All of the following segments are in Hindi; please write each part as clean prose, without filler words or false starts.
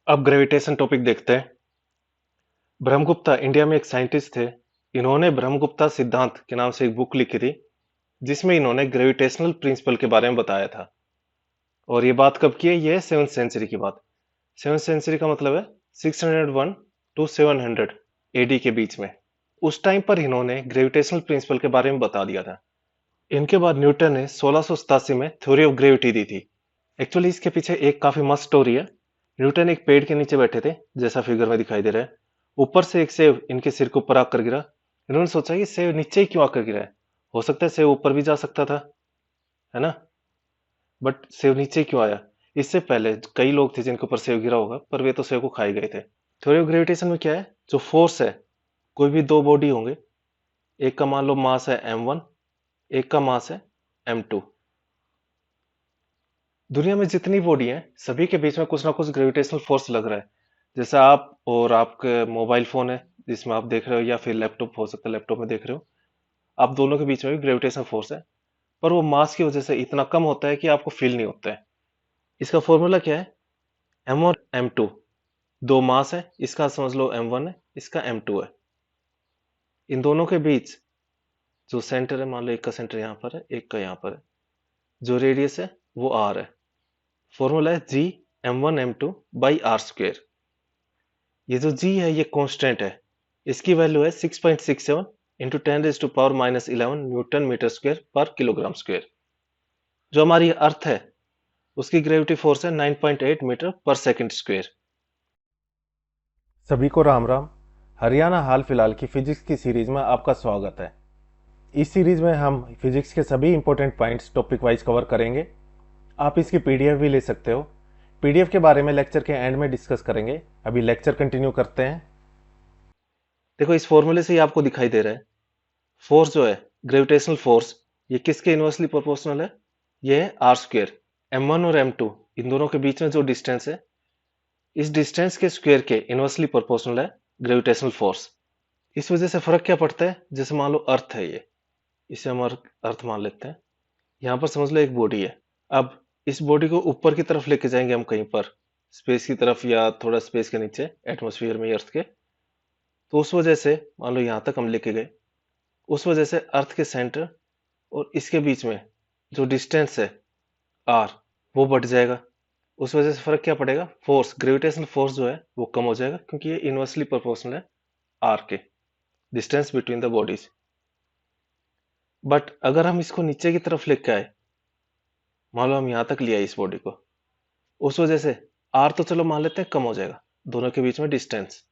अब ग्रेविटेशन टॉपिक देखते हैं। ब्रह्मगुप्ता इंडिया में एक साइंटिस्ट थे। इन्होंने ब्रह्मगुप्ता सिद्धांत के नाम से एक बुक लिखी थी, जिसमें इन्होंने ग्रेविटेशनल प्रिंसिपल के बारे में बताया था। और ये बात कब की है? ये है 7th सेंचुरी की बात। 7th सेंचुरी का मतलब है 601 टू 700 एडी के बीच में। उस टाइम पर इन्होंने ग्रेविटेशनल प्रिंसिपल के बारे में बता दिया था। इनके बाद न्यूटन ने 1687 में थ्योरी ऑफ ग्रेविटी दी थी। एक्चुअली इसके पीछे एक काफी मस्त स्टोरी है। न्यूटन एक पेड़ के नीचे बैठे थे, जैसा फिगर में दिखाई दे रहा है। ऊपर से एक सेब इनके सिर के ऊपर आकर गिरा। इन्होंने सोचा कि सेब नीचे ही क्यों आकर गिरा है, हो सकता है सेब ऊपर भी जा सकता था, है ना। बट सेब नीचे ही क्यों आया? इससे पहले कई लोग थे जिनके ऊपर सेब गिरा होगा, पर वे तो सेब को खाए गए थे। थ्योरी ऑफ ग्रेविटेशन में क्या है, जो फोर्स है, कोई भी दो बॉडी होंगे, एक का मान लो मास है m1, एक का मास है m2। दुनिया में जितनी बॉडी हैं सभी के बीच में कुछ ना कुछ ग्रेविटेशनल फोर्स लग रहा है। जैसे आप और आपके मोबाइल फोन है जिसमें आप देख रहे हो, या फिर लैपटॉप हो सकता है, लैपटॉप में देख रहे हो, आप दोनों के बीच में भी ग्रेविटेशनल फोर्स है। पर वो मास की वजह से इतना कम होता है कि आपको फील नहीं होता है। इसका फॉर्मूला क्या है? m और m2, दो मास है, इसका समझ लो m1 है, इसका m2 है। इन दोनों के बीच जो सेंटर है, मान लो एक का सेंटर यहाँ पर है, एक का यहाँ पर है, जो रेडियस है वो r है। फॉर्मूला है g m1 m2 by are square. ये जो g है ये कांस्टेंट है। इसकी वैल्यू है 6.67 इंटू 10⁻⁻11 न्यूटन मीटर स्क्वायर पर किलोग्राम स्क्वायर। जो हमारी अर्थ है उसकी ग्रेविटी फोर्स है 9.8 मीटर पर सेकंड स्क्वायर। सभी को राम राम। हरियाणा हाल फिलहाल की फिजिक्स की सीरीज में आपका स्वागत है। इस सीरीज में हम फिजिक्स के सभी important points topic wise cover करेंगे। आप इसकी पीडीएफ भी ले सकते हो। पीडीएफ के बारे में लेक्चर के एंड में डिस्कस करेंगे। अभी लेक्चर कंटिन्यू करते हैं। देखो इस फॉर्मूले से ही आपको दिखाई दे रहा है, फोर्स जो है, ग्रेविटेशनल फोर्स, ये किसके इनवर्सली प्रोपोर्शनल है? ये है आर स्क्वेयर। m1 और m2, इन दोनों के बीच में जो डिस्टेंस है, इस डिस्टेंस के स्क्वायर के इनवर्सली प्रोपोर्शनल है ग्रेविटेशनल फोर्स। इस वजह से फर्क क्या पड़ता है? जैसे मान लो अर्थ है ये, इसे हम अर्थ मान लेते हैं। यहाँ पर समझ लो एक बॉडी है। अब इस बॉडी को ऊपर की तरफ लेके जाएंगे हम, कहीं पर स्पेस की तरफ या थोड़ा स्पेस के नीचे एटमॉस्फेयर में अर्थ के। तो उस वजह से मान लो यहाँ तक हम लेके गए, उस वजह से अर्थ के सेंटर और इसके बीच में जो डिस्टेंस है आर, वो बढ़ जाएगा। उस वजह से फर्क क्या पड़ेगा? फोर्स, ग्रेविटेशनल फोर्स जो है वो कम हो जाएगा, क्योंकि ये इनवर्सली प्रोपोर्शनल है आर के, distance between the bodies. But अगर हम इसको नीचे की तरफ लेके आए, मान लो हम यहाँ तक लिया इस बॉडी को, उस वजह से आर तो चलो मान लेते हैं कम हो जाएगा, दोनों के बीच में डिस्टेंस।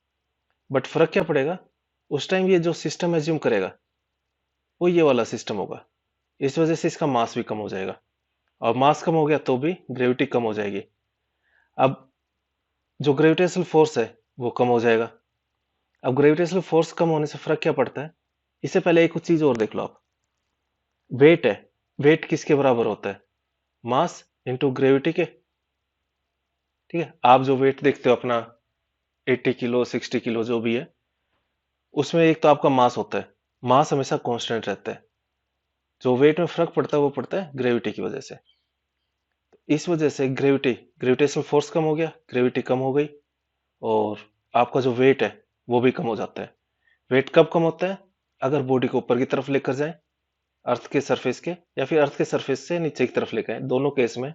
बट फर्क क्या पड़ेगा? उस टाइम ये जो सिस्टम एज्यूम करेगा वो ये वाला सिस्टम होगा। इस वजह से इसका मास भी कम हो जाएगा, और मास कम हो गया तो भी ग्रेविटी कम हो जाएगी। अब जो ग्रेविटेशनल फोर्स है वो कम हो जाएगा। अब ग्रेविटेशनल फोर्स कम होने से फर्क क्या पड़ता है? इससे पहले एक चीज और देख लो आप। वेट है, वेट किसके बराबर होता है? मास इंटू ग्रेविटी के। ठीक है, आप जो वेट देखते हो अपना, 80 किलो 60 किलो जो भी है, उसमें एक तो आपका मास होता है। मास हमेशा कांस्टेंट रहता है। जो वेट में फर्क पड़ता है वो पड़ता है ग्रेविटी की वजह से। इस वजह से ग्रेविटेशनल फोर्स कम हो गया, ग्रेविटी कम हो गई, और आपका जो वेट है वो भी कम हो जाता है। वेट कब कम होता है? अगर बॉडी को ऊपर की तरफ लेकर जाए अर्थ के सरफेस के, या फिर अर्थ के सरफेस से नीचे की तरफ लेकर आए, दोनों केस में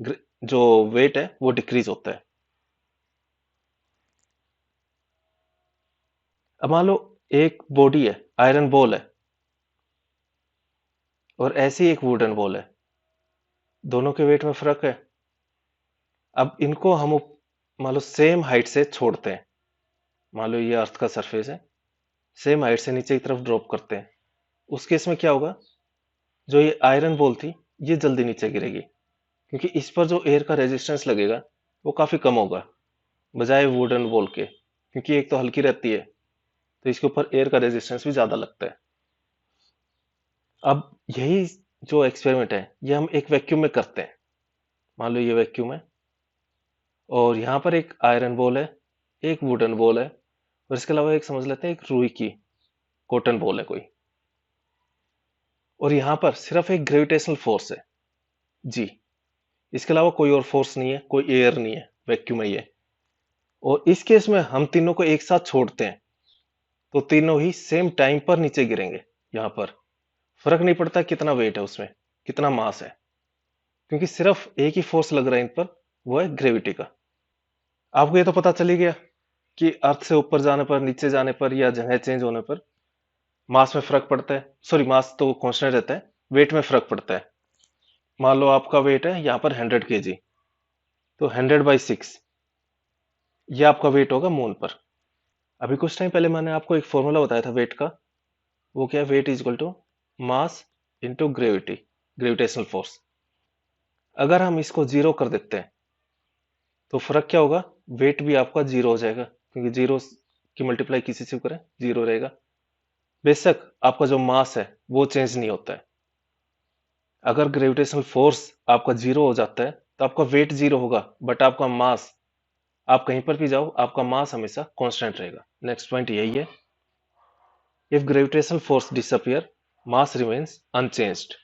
जो वेट है वो डिक्रीज होता है। अब मान लो एक बॉडी है, आयरन बॉल है, और ऐसी एक वुडन बॉल है, दोनों के वेट में फर्क है। अब इनको हम मान लो सेम हाइट से छोड़ते हैं। मान लो ये अर्थ का सरफेस है, सेम हाइट से नीचे की तरफ ड्रॉप करते हैं। उस केस में क्या होगा? जो ये आयरन बॉल थी, ये जल्दी नीचे गिरेगी, क्योंकि इस पर जो एयर का रेजिस्टेंस लगेगा वो काफी कम होगा बजाय वुडन बॉल के, क्योंकि एक तो हल्की रहती है, तो इसके ऊपर एयर का रेजिस्टेंस भी ज्यादा लगता है। अब यही जो एक्सपेरिमेंट है ये हम एक वैक्यूम में करते हैं। मान लो ये वैक्यूम है, और यहाँ पर एक आयरन बॉल है, एक वुडन बॉल है, और इसके अलावा एक समझ लेते हैं एक रुई की कॉटन बॉल है कोई। और यहाँ पर सिर्फ एक ग्रेविटेशनल फोर्स है जी, इसके अलावा कोई और फोर्स नहीं है, कोई एयर नहीं है, वैक्यूम है ये। और इस केस में हम तीनों को एक साथ छोड़ते हैं तो तीनों ही सेम टाइम पर नीचे गिरेंगे। यहां पर फर्क नहीं पड़ता कितना वेट है उसमें, कितना मास है, क्योंकि सिर्फ एक ही फोर्स लग रहा है इन पर, वो है ग्रेविटी का। आपको ये तो पता चल ही गया कि अर्थ से ऊपर जाने पर, नीचे जाने पर या जगह चेंज होने पर मास में फर्क पड़ता है। सॉरी, मास तो कांस्टेंट रहता है, वेट में फर्क पड़ता है। मान लो आपका वेट है यहाँ पर 100 kg, तो 100/6 ये आपका वेट होगा मून पर। अभी कुछ टाइम पहले मैंने आपको एक फॉर्मूला बताया था वेट का, वो क्या है, weight is equal to mass into gravity, gravitational force. अगर हम इसको जीरो कर देते हैं तो फर्क क्या होगा, वेट भी आपका जीरो हो जाएगा, क्योंकि जीरो की मल्टीप्लाई किसी से करें जीरो रहेगा। बेशक आपका जो मास है वो चेंज नहीं होता है। अगर ग्रेविटेशनल फोर्स आपका जीरो हो जाता है तो आपका वेट जीरो होगा, बट आपका मास, आप कहीं पर भी जाओ आपका मास हमेशा कांस्टेंट रहेगा। नेक्स्ट पॉइंट यही है, if gravitational force disappear mass remains unchanged.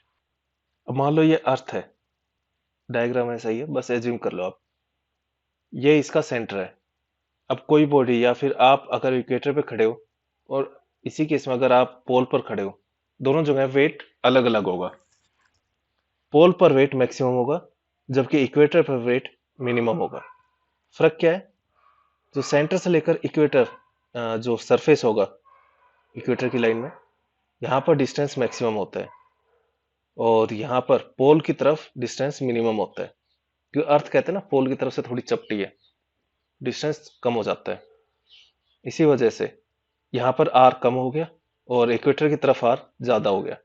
अब मान लो ये अर्थ है, डायग्राम ऐसा ही है, बस एज्यूम कर लो आप, ये इसका सेंटर है। अब कोई बॉडी या फिर आप अगर इक्वेटर पे खड़े हो और इसी केस में अगर आप पोल पर खड़े हो, दोनों जगह वेट अलग अलग होगा। पोल पर वेट मैक्सिमम होगा जबकि इक्वेटर पर वेट मिनिमम होगा। फर्क क्या है, जो सेंटर से लेकर इक्वेटर जो सरफेस होगा इक्वेटर की लाइन में, यहाँ पर डिस्टेंस मैक्सिमम होता है और यहाँ पर पोल की तरफ डिस्टेंस मिनिमम होता है। क्योंकि अर्थ कहते हैं ना पोल की तरफ से थोड़ी चपटी है, डिस्टेंस कम हो जाता है। इसी वजह से यहाँ पर आर कम हो गया और इक्वेटर की तरफ आर ज्यादा हो गया।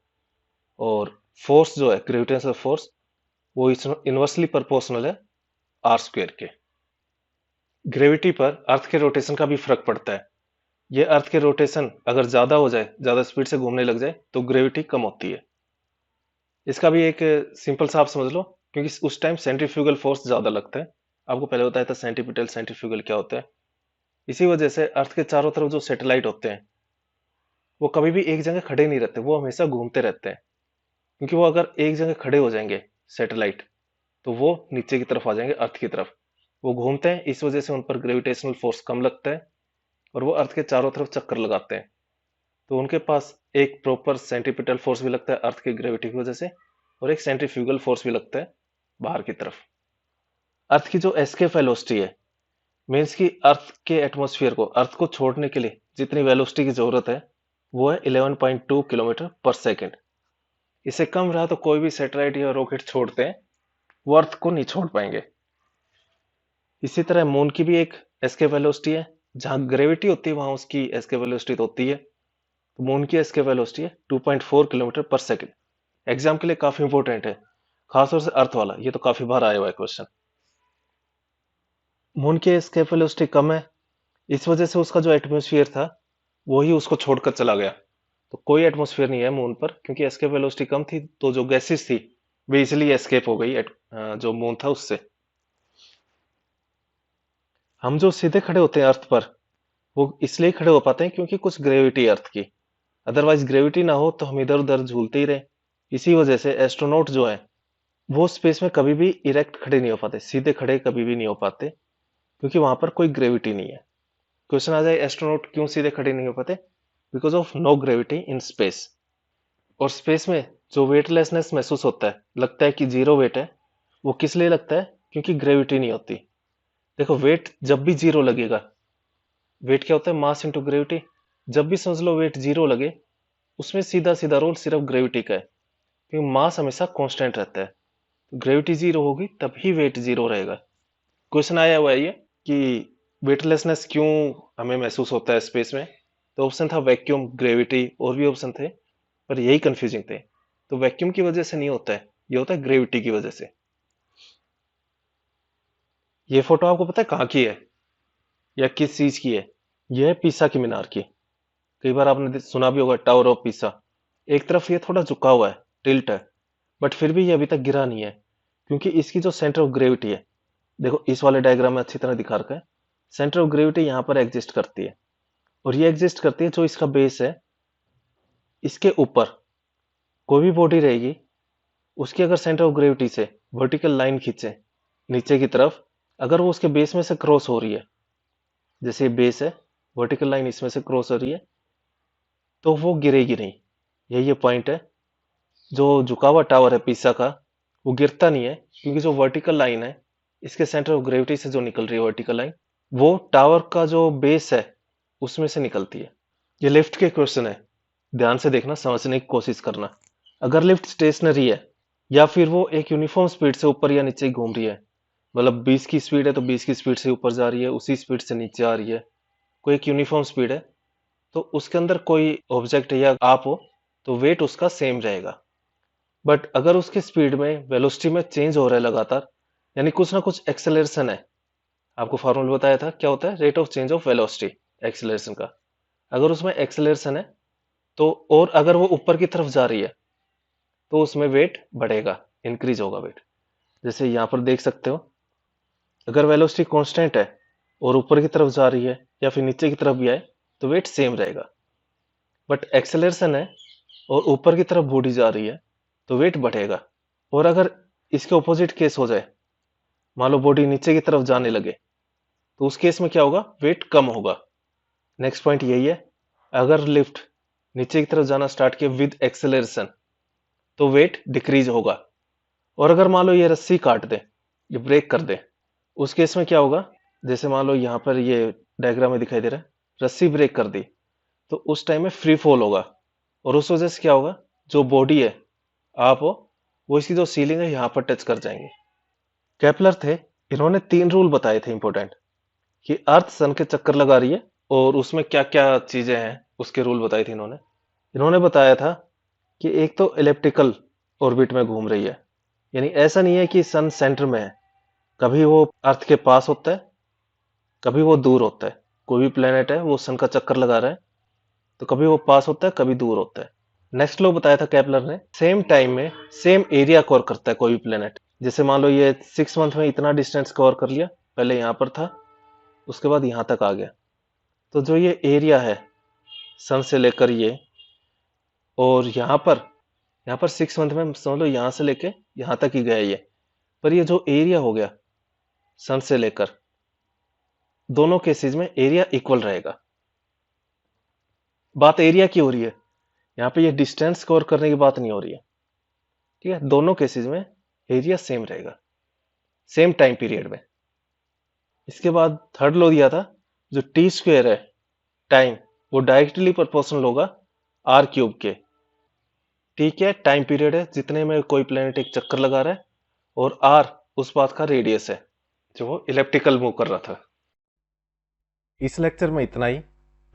और फोर्स जो है ग्रेविटेशनल फोर्स, वो इनवर्सली प्रोपोर्शनल है आर स्क्वेयर के। ग्रेविटी पर अर्थ के रोटेशन का भी फर्क पड़ता है। ये अर्थ के रोटेशन अगर ज्यादा हो जाए, ज्यादा स्पीड से घूमने लग जाए, तो ग्रेविटी कम होती है। इसका भी एक सिंपल सा आप समझ लो, क्योंकि उस टाइम सेंट्रीफ्यूगल फोर्स ज्यादा लगता है। आपको पहले बताया था सेंटीपिटल सेंट्रीफ्यूगल क्या होता है। इसी वजह से अर्थ के चारों तरफ जो सैटेलाइट होते हैं वो कभी भी एक जगह खड़े नहीं रहते, वो हमेशा घूमते रहते हैं। क्योंकि वो अगर एक जगह खड़े हो जाएंगे सैटेलाइट, तो वो नीचे की तरफ आ जाएंगे, अर्थ की तरफ। वो घूमते हैं, इस वजह से उन पर ग्रेविटेशनल फोर्स कम लगता है और वो अर्थ के चारों तरफ चक्कर लगाते हैं। तो उनके पास एक प्रॉपर सेंट्रीपिटल फोर्स भी लगता है अर्थ की ग्रेविटी की वजह से, और एक सेंट्रीफ्यूगल फोर्स भी लगता है बाहर की तरफ। अर्थ की जो एस्केप वेलोसिटी है, मीन्स कि अर्थ के एटमॉस्फेयर को, अर्थ को छोड़ने के लिए जितनी वेलोसिटी की जरूरत है, वो है 11.2 किलोमीटर पर सेकेंड। इससे कम रहा तो कोई भी सैटेलाइट या रॉकेट छोड़ते हैं, वो अर्थ को नहीं छोड़ पाएंगे। इसी तरह मून की भी एक एस्केप वेलोसिटी है, जहां ग्रेविटी होती है वहां उसकी एस्केप वेलोसिटी तो होती है। तो मून की एस्केप वेलोसिटी है 2.4 किलोमीटर पर सेकेंड। एग्जाम के लिए काफी इंपॉर्टेंट है, खासतौर से अर्थ वाला, ये तो काफी बार आया हुआ है क्वेश्चन। मून की एस्केप वेलोसिटी कम है, इस वजह से उसका जो एटमॉस्फेयर था वही उसको छोड़कर चला गया। तो कोई एटमॉस्फेयर नहीं है मून पर, क्योंकि एस्केप वेलोसिटी कम थी, तो जो गैसेस थी वे इजिली एस्केप हो गई जो मून था उससे। हम जो सीधे खड़े होते हैं अर्थ पर, वो इसलिए खड़े हो पाते हैं क्योंकि कुछ ग्रेविटी है अर्थ की। अदरवाइज ग्रेविटी ना हो तो हम इधर उधर झूलते ही रहे। इसी वजह से एस्ट्रोनॉट जो है वो स्पेस में कभी भी इरेक्ट खड़े नहीं हो पाते, सीधे खड़े कभी भी नहीं हो पाते, क्योंकि वहां पर कोई ग्रेविटी नहीं है। क्वेश्चन आ जाए एस्ट्रोनॉट क्यों सीधे खड़े नहीं हो पाते, because of no gravity in space. और स्पेस में जो वेटलेसनेस महसूस होता है, लगता है कि जीरो वेट है, वो किस लिए लगता है, क्योंकि ग्रेविटी नहीं होती। देखो वेट जब भी जीरो लगेगा, वेट क्या होता है, मास इंटू ग्रेविटी। जब भी समझ लो वेट जीरो लगे, उसमें सीधा सीधा रोल सिर्फ ग्रेविटी का है, क्योंकि मास हमेशा कांस्टेंट रहता है। ग्रेविटी जीरो होगी तभी वेट जीरो रहेगा। क्वेश्चन आया हुआ है ये कि वेटलेसनेस क्यों हमें महसूस होता है स्पेस में, तो ऑप्शन था वैक्यूम, ग्रेविटी, और भी ऑप्शन थे, पर यही कंफ्यूजिंग थे। तो वैक्यूम की वजह से नहीं होता है, ये होता है ग्रेविटी की वजह से। ये फोटो आपको पता है कहाँ की है या किस चीज की है? यह है पीसा की मीनार की। कई बार आपने सुना भी होगा टावर ऑफ पीसा। एक तरफ ये थोड़ा झुका हुआ है, टिल्ट है, बट फिर भी ये अभी तक गिरा नहीं है, क्योंकि इसकी जो सेंटर ऑफ ग्रेविटी है, देखो इस वाले डायग्राम में अच्छी तरह दिखा रखा है, सेंटर ऑफ ग्रेविटी यहाँ पर एग्जिस्ट करती है। और ये एग्जिस्ट करती है, जो इसका बेस है, इसके ऊपर कोई भी बॉडी रहेगी, उसकी अगर सेंटर ऑफ ग्रेविटी से वर्टिकल लाइन खींचे नीचे की तरफ, अगर वो उसके बेस में से क्रॉस हो रही है, जैसे ये बेस है, वर्टिकल लाइन इसमें से क्रॉस हो रही है, तो वो गिरेगी नहीं। यही ये पॉइंट है। जो झुका हुआ टावर है पिसा का, वो गिरता नहीं है, क्योंकि जो वर्टिकल लाइन है, इसके सेंटर ऑफ ग्रेविटी से जो निकल रही है वर्टिकल लाइन, वो टावर का जो बेस है उसमें से निकलती है। ये लिफ्ट के क्वेश्चन है, ध्यान से देखना, समझने की कोशिश करना। अगर लिफ्ट स्टेशनरी है या फिर वो एक यूनिफॉर्म स्पीड से ऊपर या नीचे घूम रही है, मतलब 20 की स्पीड है तो 20 की स्पीड से ऊपर जा रही है, उसी स्पीड से नीचे आ रही है, कोई एक यूनिफॉर्म स्पीड है, तो उसके अंदर कोई ऑब्जेक्ट या आप हो, तो वेट उसका सेम रहेगा। बट अगर उसके स्पीड में, वेलोसिटी में चेंज हो रहा है लगातार, यानी कुछ ना कुछ एक्सेलरेशन है, आपको फॉर्मूला बताया था क्या होता है, rate of change of velocity, acceleration का। अगर उसमें एक्सेलरेशन है तो, और अगर वो ऊपर की तरफ जा रही है, तो उसमें वेट बढ़ेगा, इंक्रीज होगा वेट। जैसे यहां पर देख सकते हो, अगर वेलोसिटी कांस्टेंट है और ऊपर की तरफ जा रही है या फिर नीचे की तरफ भी आए, तो वेट सेम रहेगा। बट एक्सेलरेशन है और ऊपर की तरफ बॉडी जा रही है, तो वेट बढ़ेगा। और अगर इसके ऑपोजिट केस हो जाए, मान लो बॉडी नीचे की तरफ जाने लगे, तो उस केस में क्या होगा, वेट कम होगा। नेक्स्ट पॉइंट यही है, अगर लिफ्ट नीचे की तरफ जाना स्टार्ट किया विद एक्सेलरेशन, तो वेट डिक्रीज होगा। और अगर मान लो ये रस्सी काट दे, ये ब्रेक कर दे, उस केस में क्या होगा, जैसे मान लो यहाँ पर ये डायग्राम में दिखाई दे रहा है, रस्सी ब्रेक कर दी, तो उस टाइम में फ्री फॉल होगा। और उस वजह से क्या होगा, जो बॉडी है, आप हो, वो इसकी जो सीलिंग है यहाँ पर टच कर जाएंगे। केपलर थे, इन्होंने 3 रूल बताए थे इंपॉर्टेंट, कि अर्थ सन के चक्कर लगा रही है और उसमें क्या क्या चीजें हैं, उसके रूल बताए थे इन्होंने। इन्होंने बताया था कि एक तो इलेप्टिकल ऑर्बिट में घूम रही है, यानी ऐसा नहीं है कि सन सेंटर में है, कभी वो अर्थ के पास होता है, कभी वो दूर होता है। कोई भी प्लेनेट है वो सन का चक्कर लगा रहा है, तो कभी वो पास होता है, कभी दूर होता है। नेक्स्ट लॉ बताया था केपलर ने, सेम टाइम में सेम एरिया कवर करता है कोई भी प्लेनेट। जैसे मान लो ये 6 मंथ में इतना डिस्टेंस कवर कर लिया, पहले यहाँ पर था, उसके बाद यहाँ तक आ गया, तो जो ये एरिया है सन से लेकर ये, और यहाँ पर 6 मंथ में समझ लो यहाँ से लेके यहाँ तक ही गया ये, पर ये जो एरिया हो गया सन से लेकर, दोनों केसेस में एरिया इक्वल रहेगा। बात एरिया की हो रही है, यहाँ पे ये डिस्टेंस कवर करने की बात नहीं हो रही है, ठीक है। दोनों केसेस में एरिया सेम रहेगा, सेम टाइम पीरियड में। इसके बाद थर्ड लॉ दिया था, जो टी स्क्वेयर है टाइम, वो डायरेक्टली प्रोपोर्शनल होगा आर क्यूब के। ठीक है, टाइम पीरियड है जितने में कोई प्लेनेट एक चक्कर लगा रहा है, और आर उस पाथ का रेडियस है जो वो इलेप्टिकल मूव कर रहा था। इस लेक्चर में इतना ही।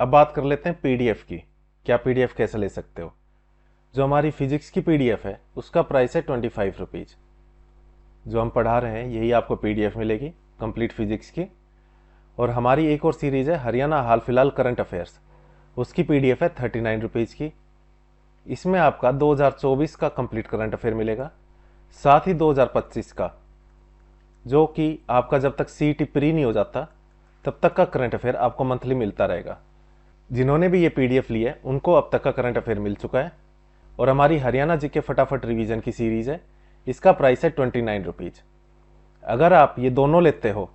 अब बात कर लेते हैं पीडीएफ की। क्या पीडीएफ कैसे ले सकते हो? जो हमारी फिजिक्स की पीडीएफ है उसका प्राइस है 25 रुपीज़। जो हम पढ़ा रहे हैं यही आपको पीडीएफ मिलेगी, कंप्लीट फिजिक्स की। और हमारी एक और सीरीज है हरियाणा हाल फिलहाल करंट अफेयर्स, उसकी पीडीएफ है 39 रुपीज़ की। इसमें आपका 2024 का कंप्लीट करंट अफेयर मिलेगा, साथ ही 2025 का, जो कि आपका जब तक सीईटी प्री नहीं हो जाता तब तक का करंट अफेयर आपको मंथली मिलता रहेगा। जिन्होंने भी ये पीडीएफ ली है उनको अब तक का करंट अफेयर मिल चुका है। और हमारी हरियाणा जी के फटाफट रिवीजन की सीरीज है, इसका प्राइस है 29 रुपीज़। अगर आप ये दोनों लेते हो,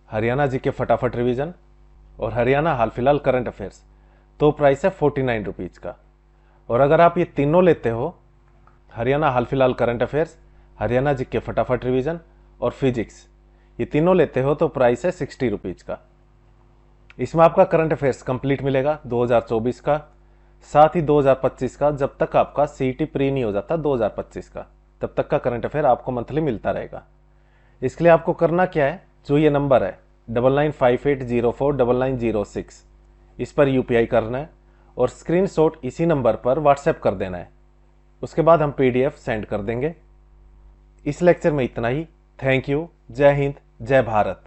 हरियाणा जी के फटाफट रिवीजन और हरियाणा हाल फिलहाल करंट अफेयर्स, तो प्राइस है 49 रुपीज़ का। और अगर आप ये तीनों लेते हो, हरियाणा हाल फिलहाल करंट अफेयर्स, हरियाणा जी के फटाफट रिवीजन और फिजिक्स, ये तीनों लेते हो तो प्राइस है 60 रुपीज़ का। इसमें आपका करंट अफेयर्स कंप्लीट मिलेगा 2024 का, साथ ही 2025 का, जब तक आपका सीईटी प्री नहीं हो जाता 2025 का, तब तक का करंट अफेयर आपको मंथली मिलता रहेगा। इसके लिए आपको करना क्या है, जो ये नंबर है 9958049906, इस पर यूपीआई करना है और स्क्रीनशॉट इसी नंबर पर व्हाट्सएप कर देना है। उसके बाद हम पीडीएफ सेंड कर देंगे। इस लेक्चर में इतना ही। Thank you. जय हिंद, जय भारत।